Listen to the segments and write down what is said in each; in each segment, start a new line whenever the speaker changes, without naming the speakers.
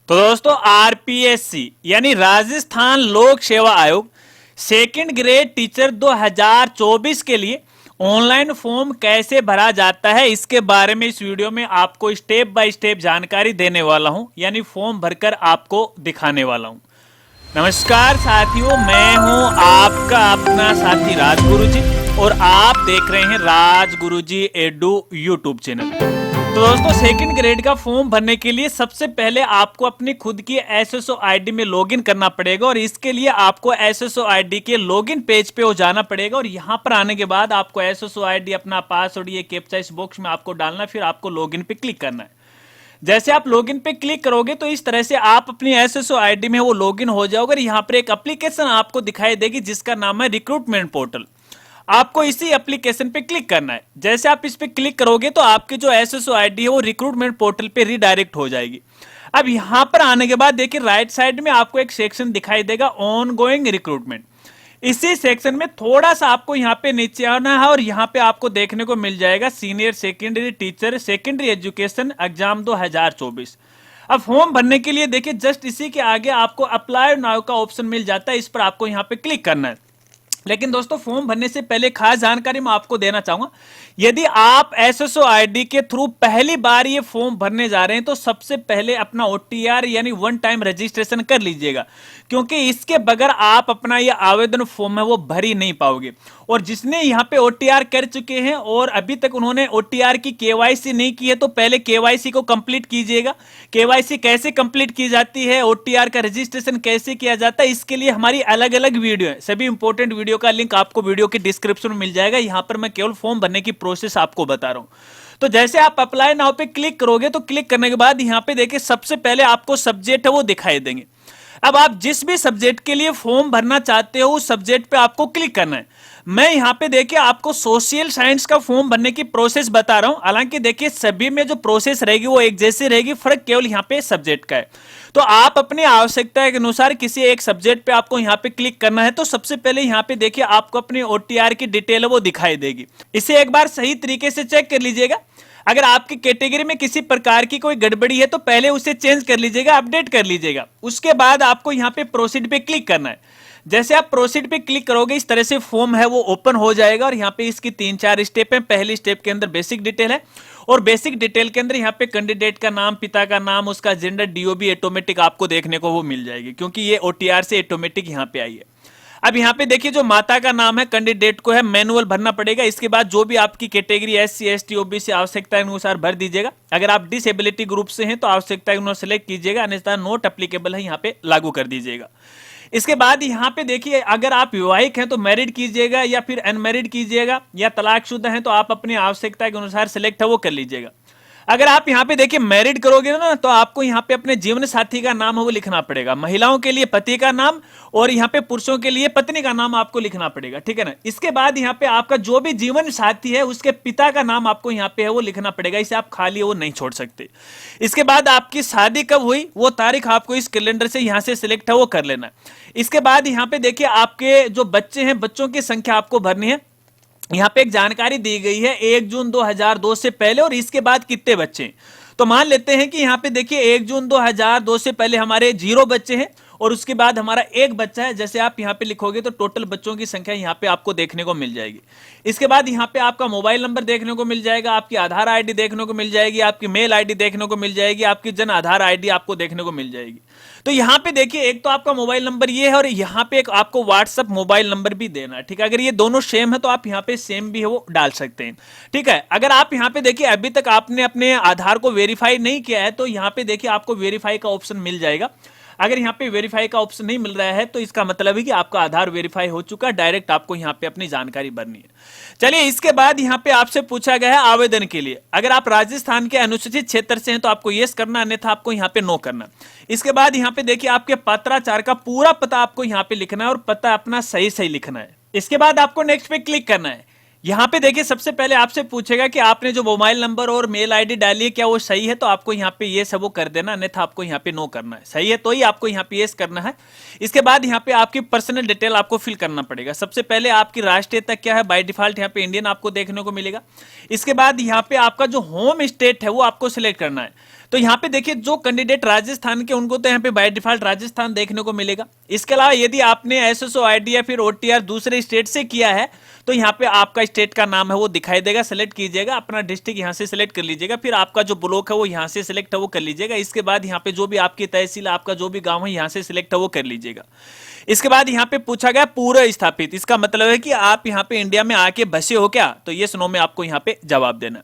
तो दोस्तों आरपीएससी यानी राजस्थान लोक सेवा आयोग सेकंड ग्रेड टीचर 2024 के लिए ऑनलाइन फॉर्म कैसे भरा जाता है इसके बारे में इस वीडियो में आपको स्टेप बाय स्टेप जानकारी देने वाला हूं, यानी फॉर्म भरकर आपको दिखाने वाला हूं। नमस्कार साथियों, मैं हूं आपका अपना साथी राजगुरु जी और आप देख रहे हैं राजगुरु जी एडू यूट्यूब चैनल। तो दोस्तों सेकंड ग्रेड का फॉर्म भरने के लिए सबसे पहले आपको अपनी खुद की एसएसओ आईडी में लॉगिन करना पड़ेगा और इसके लिए आपको एसएसओ आईडी के लॉगिन पेज पे हो जाना पड़ेगा और यहां पर आने के बाद आपको एसएसओ आईडी अपना पासवर्ड ये कैप्चा इस बॉक्स में आपको डालना, फिर आपको लॉगिन पे क्लिक करना है। जैसे आप लॉगिन पे क्लिक करोगे तो इस तरह से आप अपनी एसएसओ आईडी में वो लॉगिन हो जाओगे और यहाँ पर एक एप्लीकेशन आपको दिखाई देगी जिसका नाम है रिक्रूटमेंट पोर्टल। आपको इसी एप्लीकेशन पे क्लिक करना है। जैसे आप इस पे क्लिक करोगे तो आपकी जो एसएसओ आईडी है वो रिक्रूटमेंट पोर्टल पे रीडायरेक्ट हो जाएगी। अब यहां पर आने के बाद देखिए राइट साइड में आपको एक सेक्शन दिखाई देगा ऑनगोइंग रिक्रूटमेंट। इसी सेक्शन में थोड़ा सा आपको यहाँ पे नीचे आना है और यहाँ पे आपको देखने को मिल जाएगा senior secondary teacher secondary education exam 2024। अब फॉर्म भरने के लिए देखिए जस्ट इसी के आगे आपको अप्लाई नाउ का ऑप्शन मिल जाता है, इस पर आपको यहाँ पे क्लिक करना है। लेकिन दोस्तों फॉर्म भरने से पहले खास जानकारी मैं आपको देना चाहूंगा, यदि आप एसएसओ आईडी के थ्रू पहली बार ये फॉर्म भरने जा रहे हैं तो सबसे पहले अपना ओटीआर यानी वन टाइम रजिस्ट्रेशन कर लीजिएगा, क्योंकि इसके बगैर आप अपना ये आवेदन फॉर्म है वो भर ही नहीं पाओगे। और जिसने यहाँ पे ओटीआर कर चुके हैं और अभी तक उन्होंने ओटीआर की केवाईसी नहीं की है तो पहले केवाईसी को कंप्लीट कीजिएगा। केवाईसी कैसे कंप्लीट की जाती है, ओटीआर का रजिस्ट्रेशन कैसे किया जाता है, इसके लिए हमारी अलग अलग वीडियो है। सभी इंपॉर्टेंट वीडियो का लिंक आपको वीडियो के डिस्क्रिप्शन में मिल जाएगा। यहां पर मैं केवल फॉर्म भरने की प्रोसेस आपको बता रहा हूं। तो जैसे आप अप्लाई नाउ पे क्लिक करोगे तो क्लिक करने के बाद यहां पे देखिए सबसे पहले आपको सब्जेक्ट है वो दिखाई देंगे। अब आप जिस भी सब्जेक्ट के लिए फॉर्म भरना चाहते हो उस सब्जेक्ट पे आपको क्लिक करना है। मैं यहां पे देखिए आपको सोशल साइंस का फॉर्म भरने की प्रोसेस बता रहा हूं। हालांकि देखिए सभी में जो प्रोसेस रहेगी वो एक जैसी रहेगी, फर्क केवल यहां पे सब्जेक्ट का है। तो आप अपनी आवश्यकता के अनुसार किसी एक सब्जेक्ट पे आपको यहां पे क्लिक करना है। तो सबसे पहले यहां पे देखिए आपको अपनी ओटीआर की डिटेल वो दिखाई देगी। इसे एक बार सही तरीके से चेक कर लीजिएगा। अगर आपकी कैटेगरी में किसी प्रकार की कोई गड़बड़ी है तो पहले उसे चेंज कर लीजिएगा, अपडेट कर लीजिएगा। उसके बाद आपको यहां पे प्रोसीड पे क्लिक करना है। जैसे आप प्रोसीड पे क्लिक करोगे इस तरह से फॉर्म है वो ओपन हो जाएगा और यहाँ पे इसकी 3-4 स्टेप है। पहली स्टेप के अंदर बेसिक डिटेल है और बेसिक डिटेल के अंदर यहाँ पे कैंडिडेट का नाम, पिता का नाम, उसका जेंडर, डीओबी ऑटोमेटिक आपको देखने को वो मिल जाएगी, क्योंकि ये ओटीआर से ऑटोमेटिक यहाँ पे आई है। अब यहाँ पे देखिए जो माता का नाम है कैंडिडेट को है मैनुअल भरना पड़ेगा। इसके बाद जो भी आपकी कैटेगरी एससी एसटी ओबीसी आवश्यकता अनुसार भर दीजिएगा। अगर आप डिसेबिलिटी ग्रुप से हैं तो आवश्यकता अनुसार सेलेक्ट कीजिएगा, अन्यथा नॉट एप्लीकेबल है यहाँ पे लागू कर दीजिएगा। इसके बाद यहाँ पे देखिए अगर आप विवाहित हैं तो मैरिड कीजिएगा या फिर अनमैरिड कीजिएगा, या तलाकशुदा हैं तो आप अपनी आवश्यकता के अनुसार सेलेक्ट है वो कर लीजिएगा। अगर आप यहाँ पे देखिए मैरिड करोगे ना तो आपको यहाँ पे अपने जीवन साथी का नाम है वो लिखना पड़ेगा। महिलाओं के लिए पति का नाम और यहाँ पे पुरुषों के लिए पत्नी का नाम आपको लिखना पड़ेगा, ठीक है ना। इसके बाद यहाँ पे आपका जो भी जीवन साथी है उसके पिता का नाम आपको यहाँ पे है वो लिखना पड़ेगा, इसे आप खाली वो नहीं छोड़ सकते। इसके बाद आपकी शादी कब हुई वो तारीख आपको इस कैलेंडर से यहाँ से सिलेक्ट है वो कर लेना। इसके बाद यहाँ पे देखिए आपके जो बच्चे हैं बच्चों की संख्या आपको भरनी है। यहाँ पे एक जानकारी दी गई है 1 जून 2002 से पहले और इसके बाद कितने बच्चे हैं। तो मान लेते हैं कि यहाँ पे देखिए 1 जून 2002 से पहले हमारे 0 बच्चे हैं और उसके बाद हमारा 1 बच्चा है। जैसे आप यहाँ पे लिखोगे तो टोटल बच्चों की संख्या यहाँ पे आपको देखने को मिल जाएगी। इसके बाद यहाँ पे आपका मोबाइल नंबर देखने को मिल जाएगा, आपकी आधार आईडी देखने को मिल जाएगी, आपकी मेल आईडी देखने को मिल जाएगी, आपकी जन आधार आईडी आपको देखने को मिल जाएगी। तो यहाँ पे देखिए एक तो आपका मोबाइल नंबर ये है और यहाँ पे एक आपको व्हाट्सएप मोबाइल नंबर भी देना है, ठीक है। अगर ये दोनों सेम है तो आप यहाँ पे सेम भी है वो डाल सकते हैं, ठीक है। अगर आप यहाँ पे देखिए अभी तक आपने अपने आधार को वेरीफाई नहीं किया है तो यहाँ पे देखिए आपको वेरीफाई का ऑप्शन मिल जाएगा। अगर यहाँ पे वेरीफाई का ऑप्शन नहीं मिल रहा है तो इसका मतलब है कि आपका आधार वेरीफाई हो चुका है, डायरेक्ट आपको यहाँ पे अपनी जानकारी भरनी है। चलिए इसके बाद यहाँ पे आपसे पूछा गया है आवेदन के लिए। अगर आप राजस्थान के अनुसूचित क्षेत्र से हैं तो आपको यस करना, अन्यथा आपको यहाँ पे नो करना। इसके बाद यहाँ पे देखिए आपके पत्राचार का पूरा पता आपको यहाँ पे लिखना है और पता अपना सही सही लिखना है। इसके बाद आपको नेक्स्ट पे क्लिक करना है। यहाँ पे देखिए सबसे पहले आपसे पूछेगा कि आपने जो मोबाइल नंबर और मेल आईडी डाली है क्या वो सही है, तो आपको यहाँ पे ये सब वो कर देना, अन्यथा आपको यहाँ पे नो करना है। सही है तो ही आपको यहाँ पे यस करना है। इसके बाद यहाँ पे आपकी पर्सनल डिटेल आपको फिल करना पड़ेगा। सबसे पहले आपकी राष्ट्रीयता क्या है, बाय डिफॉल्ट यहाँ पे इंडियन आपको देखने को मिलेगा। इसके बाद यहाँ पे आपका जो होम स्टेट है वो आपको सिलेक्ट करना है। तो यहाँ पे देखिए जो कैंडिडेट राजस्थान के उनको तो यहाँ पे बाय डिफॉल्ट राजस्थान देखने को मिलेगा। इसके अलावा यदि आपने एसएसओ आईडी या फिर ओटीआर दूसरे स्टेट से किया है तो यहाँ पे आपका स्टेट का नाम है वो दिखाई देगा, सेलेक्ट कीजिएगा, अपना डिस्ट्रिक्ट यहाँ से सिलेक्ट कर लीजिएगा, फिर आपका जो ब्लॉक है वो यहाँ से सिलेक्ट है वो कर लीजिएगा। इसके बाद यहाँ पे जो भी आपकी तहसील, आपका जो भी गांव है यहाँ से सिलेक्ट है वो कर लीजिएगा। इसके बाद यहाँ पे पूछा गया पूरा स्थापित, इसका मतलब है कि आप यहाँ पे इंडिया में आके बसे हो क्या, तो ये नो में आपको यहाँ पे जवाब देना।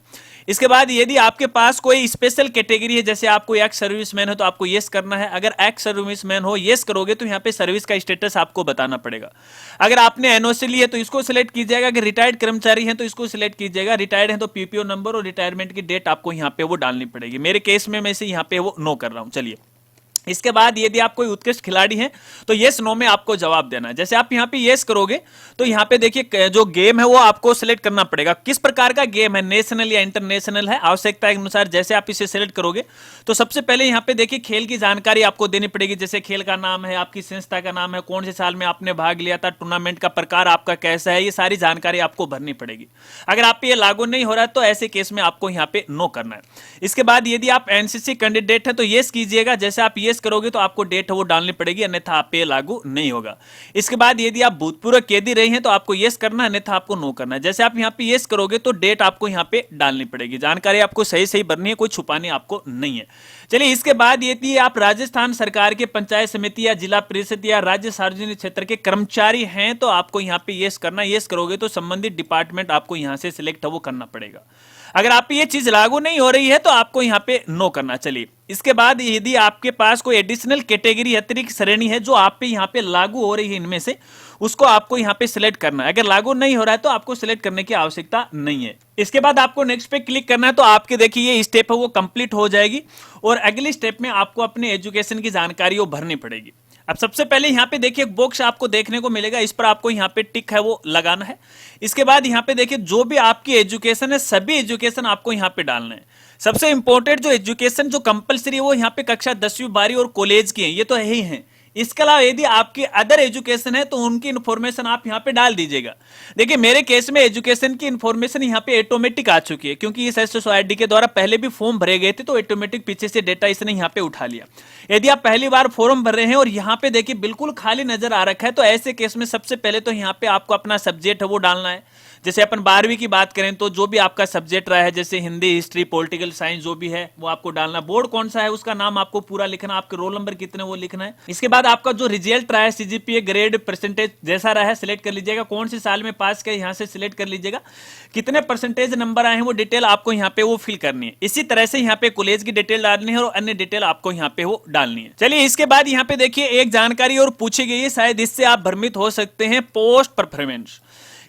इसके बाद यदि आपके पास कोई स्पेशल कैटेगरी है, जैसे आप कोई एक्स सर्विसमैन हो तो आपको यस करना है। अगर एक्स सर्विसमैन हो यस करोगे तो यहाँ पे सर्विस का स्टेटस आपको बताना पड़ेगा। अगर आपने एनओसी ली है तो इसको सिलेक्ट कीजिएगा। अगर रिटायर्ड कर्मचारी हैं तो इसको सिलेक्ट कीजिएगा। रिटायर्ड हैं तो पीपीओ नंबर और रिटायरमेंट की डेट आपको यहाँ पे वो डालनी पड़ेगी। मेरे केस में मैं से यहाँ पे वो नो कर रहा हूँ। चलिए, इसके बाद यदि आप कोई उत्कृष्ट खिलाड़ी हैं तो यस नो में आपको जवाब देना है। जैसे आप यहाँ पे यस करोगे तो यहाँ पे देखिए जो गेम है वो आपको सिलेक्ट करना पड़ेगा, किस प्रकार का गेम है, नेशनल या इंटरनेशनल है, आवश्यकता के अनुसार जैसे आप इसे सिलेक्ट करोगे। तो सबसे पहले यहाँ पे देखिए खेल की जानकारी आपको देनी पड़ेगी, जैसे खेल का नाम है, आपकी संस्था का नाम है, कौन से साल में आपने भाग लिया था, टूर्नामेंट का प्रकार आपका कैसा है, ये सारी जानकारी आपको भरनी पड़ेगी। अगर आप पे ये लागू नहीं हो रहा है तो ऐसे केस में आपको यहाँ पे नो करना है। इसके बाद यदि आप एनसीसी कैंडिडेट है तो यस कीजिएगा। जैसे आप यस करोगे तो आपको डेट है वो डालनी पड़ेगी, अन्यथा आप पे लागू नहीं होगा। इसके बाद यदि आप भूतपूर्व कैदी रहे हैं तो आपको यस करना है, अन्यथा आपको नो करना है। जैसे आप यहाँ पे यस करोगे तो डेट आपको यहाँ पे डालनी पड़ेगी। जानकारी आपको सही सही भरनी है, कोई छुपानी आपको नहीं है। चलिए, इसके बाद यदि आप राजस्थान सरकार के पंचायत समिति या जिला परिषद या राज्य सार्वजनिक क्षेत्र के कर्मचारी हैं तो आपको यहाँ पे यस करना। यस करोगे तो संबंधित डिपार्टमेंट आपको यहाँ से सिलेक्ट है वो करना पड़ेगा। अगर आप पे ये चीज लागू नहीं हो रही है तो आपको यहाँ पे नो करना। चलिए, इसके बाद यदि आपके पास कोई एडिशनल कैटेगरी, अतिरिक्त श्रेणी है जो आप पे यहाँ पे लागू हो रही है इनमें से, उसको आपको यहाँ पे सिलेक्ट करना है। अगर लागू नहीं हो रहा है तो आपको सिलेक्ट करने की आवश्यकता नहीं है। इसके बाद आपको नेक्स्ट पे क्लिक करना है तो आपके देखिए ये स्टेप है वो कंप्लीट हो जाएगी और अगली स्टेप में आपको अपने एजुकेशन की जानकारी वो भरनी पड़ेगी। अब सबसे पहले यहाँ पे देखिए एक बॉक्स आपको देखने को मिलेगा, इस पर आपको यहाँ पे टिक है वो लगाना है। इसके बाद यहाँ पे देखिए जो भी आपकी एजुकेशन है सभी एजुकेशन आपको यहाँ पे डालना है। सबसे इंपॉर्टेंट जो एजुकेशन जो कंपलसरी है वो यहाँ पे कक्षा 10वीं 12वीं और कॉलेज की है, ये तो है ही है। इसके अलावा यदि आपकी अदर एजुकेशन है तो उनकी इंफॉर्मेशन आप यहाँ पे डाल दीजिएगा। देखिए मेरे केस में एजुकेशन की इंफॉर्मेशन यहाँ पे ऑटोमेटिक आ चुकी है, क्योंकि इस एसएसओआईडी के द्वारा पहले भी फॉर्म भरे गए थे तो ऑटोमेटिक पीछे से डेटा इसने यहाँ पे उठा लिया। यदि आप पहली बार फॉर्म भर रहे हैं और यहाँ पे देखिए बिल्कुल खाली नजर आ रखा है तो ऐसे केस में सबसे पहले तो यहाँ पे आपको अपना सब्जेक्ट है वो डालना है। जैसे अपन 12वीं की बात करें तो जो भी आपका सब्जेक्ट रहा है, जैसे हिंदी, हिस्ट्री, पॉलिटिकल साइंस जो भी है वो आपको डालना। बोर्ड कौन सा है उसका नाम आपको पूरा लिखना, आपके रोल नंबर कितने वो लिखना है। इसके बाद आपका जो रिजल्ट रहा है, सीजीपीए, ग्रेड, परसेंटेज जैसा रहा है सिलेक्ट कर लीजिएगा। कौन से साल में पास किया यहाँ से सिलेक्ट कर लीजिएगा। कितने परसेंटेज नंबर आए हैं वो डिटेल आपको यहाँ पे वो फिल करनी है। इसी तरह से यहाँ पे कॉलेज की डिटेल डालनी है और अन्य डिटेल आपको यहाँ पे वो डालनी है। चलिए, इसके बाद यहाँ पे देखिए एक जानकारी और पूछी गई है, शायद इससे आप भ्रमित हो सकते हैं। पोस्ट परफॉर्मेंस,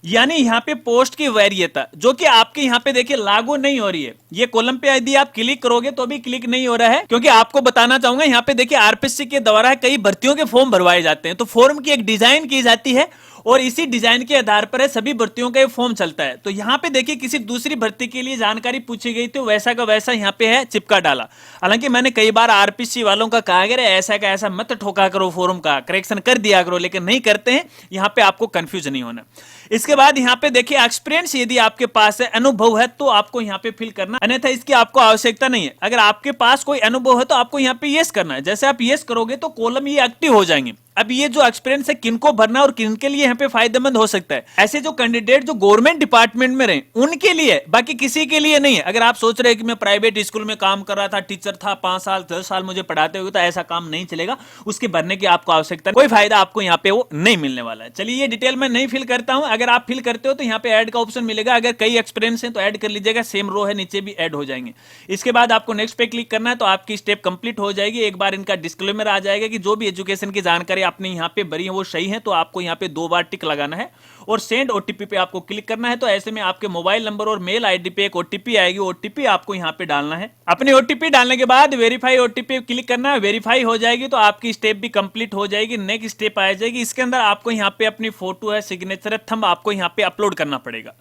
यानी यहाँ पे पोस्ट की वैरियता जो कि आपके यहाँ पे देखिए लागू नहीं हो रही है। ये कॉलम पे यदि आप क्लिक करोगे तो भी क्लिक नहीं हो रहा है, क्योंकि आपको बताना चाहूंगा यहाँ पे देखिए आरपीएससी के द्वारा कई भर्तियों के फॉर्म भरवाए जाते हैं, तो फॉर्म की एक डिजाइन की जाती है और इसी डिजाइन के आधार पर सभी भर्तियों का ये फॉर्म चलता है। तो यहाँ पे देखिए किसी दूसरी भर्ती के लिए जानकारी पूछी गई तो वैसा का वैसा यहाँ पे है चिपका डाला। हालांकि मैंने कई बार आरपीसी वालों का कहा गया ऐसा का ऐसा मत ठोका करो, फॉर्म का करेक्शन कर दिया करो, लेकिन नहीं करते हैं। यहाँ पे आपको कंफ्यूज नहीं होना। इसके बाद यहाँ पे देखिए एक्सपीरियंस यदि आपके पास है, अनुभव है, तो आपको यहाँ पे फिल करना, अन्यथा इसकी आपको आवश्यकता नहीं है। अगर आपके पास कोई अनुभव है तो आपको यहाँ पे यस करना है। जैसे आप यस करोगे तो कॉलम ये एक्टिव हो जाएंगे। अब ये जो एक्सपीरियंस है किनको भरना और किनके लिए यहाँ पे फायदेमंद हो सकता है, ऐसे जो कैंडिडेट जो गवर्नमेंट डिपार्टमेंट में रहे उनके लिए, बाकी किसी के लिए नहीं है। अगर आप सोच रहे हैं कि मैं प्राइवेट स्कूल में काम कर रहा था, टीचर था, 5 साल 10 साल मुझे पढ़ाते हुए, तो ऐसा काम नहीं चलेगा, उसके भरने की आपको आवश्यकता, कोई फायदा आपको यहाँ पे वो नहीं मिलने वाला है। चलिए, ये डिटेल मैं नहीं फिल करता हूं। अगर आप फिल करते हो तो यहाँ पे ऐड का ऑप्शन मिलेगा। अगर कई एक्सपीरियंस है तो ऐड कर लीजिएगा, सेम रो है नीचे भी ऐड हो जाएंगे। इसके बाद आपको नेक्स्ट पे क्लिक करना है तो आपकी स्टेप कंप्लीट हो जाएगी। एक बार इनका डिस्क्लेमर आ जाएगा कि जो भी एजुकेशन की जानकारी आपने यहाँ पे भरी है वो सही है, तो आपको यहाँ पे 2 बार टिक लगाना है और सेंड ओटीपी पे आपको क्लिक करना है। तो ऐसे में आपके मोबाइल नंबर और मेल आईडी पे एक ओटीपी आएगी, ओटीपी आपको यहाँ पे डालना है। अपनी ओटीपी डालने के बाद वेरीफाई ओटीपी क्लिक करना है। वेरीफाई हो जाएगी तो आपकी स्टेप भी कंप्लीट हो जाएगी। नेक्स्ट स्टेप आ जाएगी, इसके अंदर आपको यहाँ पे अपनी फोटो है, सिग्नेचर है, थंब आपको यहाँ पे अपलोड करना पड़ेगा।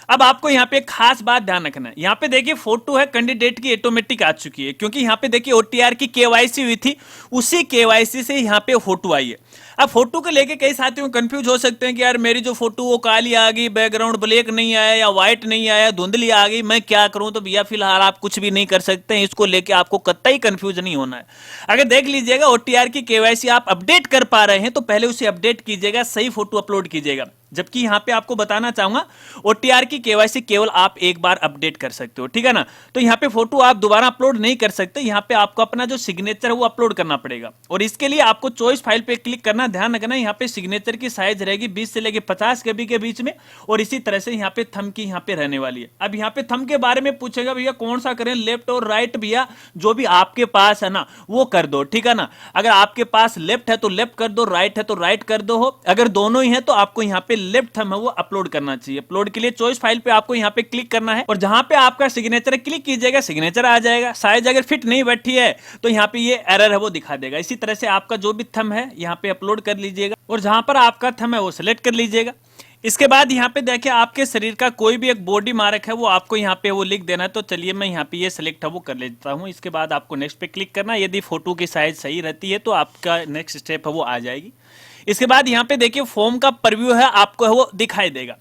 अब आपको यहाँ पे एक खास बात ध्यान रखना है, यहाँ पे देखिए फोटो है कैंडिडेट की ऑटोमेटिक आ चुकी है, क्योंकि यहाँ पे देखिए ओटीआर की केवाईसी हुई थी, उसी केवाईसी से यहाँ पे फोटो आई है। अब फोटो को लेके कई साथियों कंफ्यूज हो सकते हैं कि यार मेरी जो फोटो वो काली आ गई, बैकग्राउंड ब्लैक नहीं आया या व्हाइट नहीं आया, धुंधली आ गई, मैं क्या करूं। तो भैया फिलहाल आप कुछ भी नहीं कर सकते हैं, इसको लेके आपको कतई कंफ्यूज नहीं होना है। अगर देख लीजिएगा ओटीआर की केवाईसी आप अपडेट कर पा रहे हैं तो पहले उसे अपडेट कीजिएगा, सही फोटो अपलोड कीजिएगा। जबकि यहां पे आपको बताना चाहूंगा ओटीआर की केवाईसी केवल आप एक बार अपडेट कर सकते हो, ठीक है ना। तो यहां पे फोटो आप दोबारा अपलोड नहीं कर सकते, यहां पे आपको अपना जो सिग्नेचर है वो अपलोड करना पड़ेगा। और इसके लिए आपको चॉइस फाइल पे क्लिक करना, ध्यान रखना यहां पे सिग्नेचर की साइज रहेगी 20 से लेकर 50 KB के बीच में, और इसी तरह से यहां पे थंब की यहां पे रहने वाली है। अब यहां पे थंब के बारे में पूछेगा भैया कौन सा करें, लेफ्ट और राइट, भैया जो भी आपके पास है ना वो कर दो, ठीक है ना। अगर आपके पास लेफ्ट है तो लेफ्ट कर दो, राइट है तो राइट कर दो हो, अगर दोनों ही है तो आपको यहां पे लेफ्ट थंब है वो अपलोड करना चाहिए। अपलोड के लिए चॉइस फाइल पे आपको यहां पे क्लिक करना है और जहां पे आपका सिग्नेचर है क्लिक कीजिएगा, सिग्नेचर आ जाएगा। साइज अगर फिट नहीं बैठी है तो यहां पे ये एरर है वो दिखा देगा। इसी तरह से आपका जो भी थंब है यहां पे अपलोड कर लीजिएगा और जहां पर आपका थंब है वो सिलेक्ट कर लीजिएगा। इसके बाद यहाँ पे देखिए आपके शरीर का कोई भी एक बॉडी मार्क है वो आपको यहाँ पे वो लिख देना है। तो चलिए मैं यहाँ पे ये सिलेक्ट है वो कर लेता हूँ। इसके बाद आपको नेक्स्ट पे क्लिक करना है। यदि फोटो की साइज सही रहती है तो आपका नेक्स्ट स्टेप है वो आ जाएगी। इसके बाद यहाँ पे देखिए फॉर्म का प्रीव्यू है आपको वो दिखाई देगा।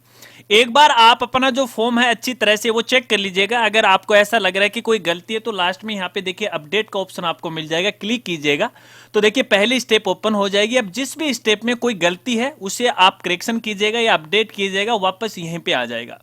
एक बार आप अपना जो फॉर्म है अच्छी तरह से वो चेक कर लीजिएगा। अगर आपको ऐसा लग रहा है कि कोई गलती है तो लास्ट में यहाँ पे देखिए अपडेट का ऑप्शन आपको मिल जाएगा, क्लिक कीजिएगा तो देखिए पहली स्टेप ओपन हो जाएगी। अब जिस भी स्टेप में कोई गलती है उसे आप करेक्शन कीजिएगा या अपडेट कीजिएगा, वापस यहीं पे आ जाएगा।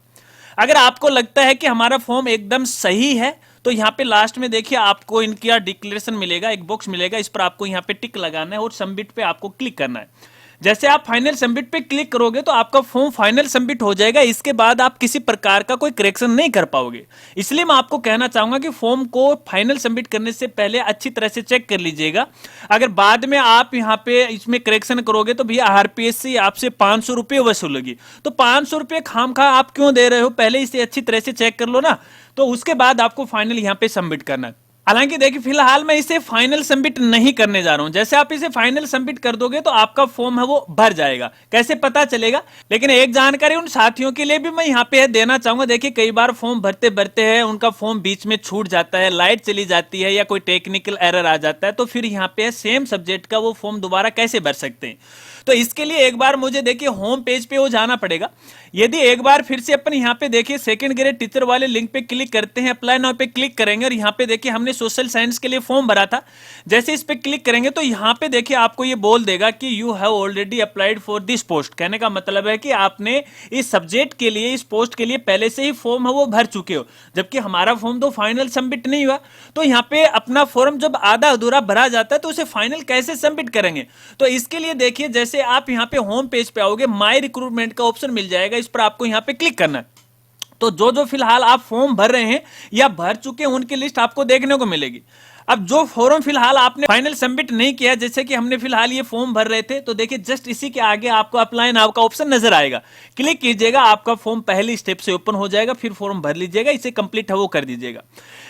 अगर आपको लगता है कि हमारा फॉर्म एकदम सही है तो यहाँ पे लास्ट में देखिए आपको इनका डिक्लेरेशन मिलेगा, एक बॉक्स मिलेगा, इस पर आपको यहाँ पे टिक लगाना है और सबमिट पे आपको क्लिक करना है। जैसे आप फाइनल सबमिट पे क्लिक करोगे तो आपका फॉर्म फाइनल सबमिट हो जाएगा। इसके बाद आप किसी प्रकार का कोई करेक्शन नहीं कर पाओगे। इसलिए मैं आपको कहना चाहूंगा कि फॉर्म को फाइनल सबमिट करने से पहले अच्छी तरह से चेक कर लीजिएगा। अगर बाद में आप यहाँ पे इसमें करेक्शन करोगे तो भैया आरपीएससी आपसे 500 रुपये वसूलेगी। तो 500 रुपये खामखा आप क्यों दे रहे हो, पहले इसे अच्छी तरह से चेक कर लो ना, तो उसके बाद आपको फाइनल यहाँ पे सबमिट करना है। हालांकि देखिए फिलहाल मैं इसे फाइनल सबमिट नहीं करने जा रहा हूं। जैसे आप इसे फाइनल सबमिट कर दोगे तो आपका फॉर्म है वो भर जाएगा। कैसे पता चलेगा, लेकिन एक जानकारी उन साथियों के लिए भी मैं यहाँ पे देना चाहूंगा। देखिए कई बार फॉर्म भरते भरते हैं उनका फॉर्म बीच में छूट जाता है, लाइट चली जाती है या कोई टेक्निकल एरर आ जाता है, तो फिर यहाँ पे सेम सब्जेक्ट का वो फॉर्म दोबारा कैसे भर सकते हैं। तो इसके लिए एक बार मुझे देखिए होम पेज पे वो जाना पड़ेगा। यदि एक बार फिर से अपन यहाँ पे देखिए सेकंड ग्रेड टीचर वाले लिंक पे क्लिक करते हैं, अप्लाई नाउ पे क्लिक करेंगे और यहाँ पे देखिए हमने सोशल साइंस के लिए फॉर्म भरा था। जैसे इस पे क्लिक करेंगे तो यहाँ पे देखिए आपको ये बोल देगा कि you have already applied for this post. कहने का मतलब है कि आपने इस सब्जेक्ट के लिए, इस पोस्ट के लिए पहले से ही फॉर्म है वो भर चुके हो, जबकि हमारा फॉर्म तो फाइनल सबमिट नहीं हुआ। तो यहाँ पे अपना फॉर्म जब आधा अधूरा भरा जाता है तो उसे फाइनल कैसे सबमिट करेंगे। तो इसके लिए देखिए जैसे आप यहाँ पे होम पेज पे आओगे, माय रिक्रूटमेंट का ऑप्शन मिल जाएगा, इस पर आपको यहाँ पे क्लिक करना है। तो जो जो फिलहाल आप फॉर्म भर रहे हैं या भर चुके हैं उनकी लिस्ट आपको देखने को मिलेगी। अब जो फॉर्म फिलहाल आपने फाइनल सबमिट नहीं किया, जैसे कि हमने फिलहाल ये फॉर्म भर रहे थे, तो देखिए जस्ट इसी के आगे आपको अप्लाई नाउ का ऑप्शन नजर आएगा, क्लिक कीजिएगा, आपका फॉर्म पहली स्टेप से ओपन हो जाएगा, फिर फॉर्म भर लीजिएगा, इसे कंप्लीट है वो कर दीजिएगा।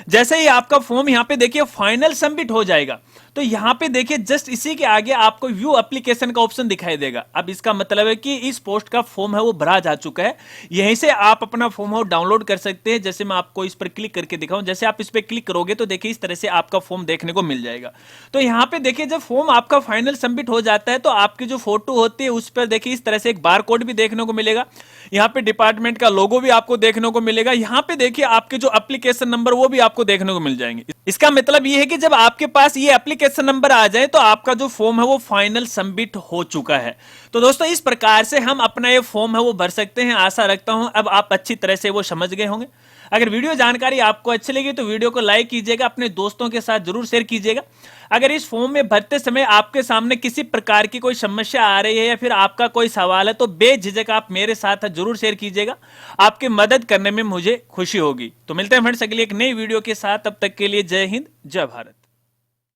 जैसे ही आपका फॉर्म यहाँ पे देखिए फाइनल सबमिट हो जाएगा तो यहाँ पे देखिए जस्ट इसी के आगे आपको व्यू एप्लीकेशन का ऑप्शन दिखाई देगा। अब इसका मतलब है कि इस पोस्ट का फॉर्म है वो भरा जा चुका है, यहीं से आप अपना फॉर्म है डाउनलोड कर सकते हैं। जैसे मैं आपको इस पर क्लिक करके दिखाऊं, जैसे आप इस पर क्लिक करोगे तो देखिए इस तरह से आपका फॉर्म देखने को मिल जाएगा। तो यहाँ पे देखिए जब फॉर्म आपका फाइनल सबमिट हो जाता है तो आपकी जो फोटो होती है उस पर देखिए इस तरह से एक बार कोड भी देखने को मिलेगा। यहाँ पे डिपार्टमेंट का लोगो भी आपको देखने को मिलेगा। यहाँ पे देखिए आपके जो एप्लीकेशन नंबर वो भी आपको देखने को मिल जाएंगे। इसका मतलब ये है कि जब आपके पास ये एप्लीकेशन नंबर आ जाए तो आपका जो फॉर्म है वो फाइनल सबमिट हो चुका है। तो दोस्तों इस प्रकार से हम अपना ये फॉर्म है वो भर सकते हैं। आशा रखता हूं अब आप अच्छी तरह से वो समझ गए होंगे। अगर वीडियो जानकारी आपको अच्छी लगी तो वीडियो को लाइक कीजिएगा, अपने दोस्तों के साथ जरूर शेयर कीजिएगा। अगर इस फॉर्म में भरते समय आपके सामने किसी प्रकार की कोई समस्या आ रही है या फिर आपका कोई सवाल है तो बेझिझक आप मेरे साथ जरूर शेयर कीजिएगा। आपकी मदद करने में मुझे खुशी होगी। तो मिलते हैं फ्रेंड्स अगली एक नई वीडियो के साथ, तब तक के लिए जय हिंद जय भारत।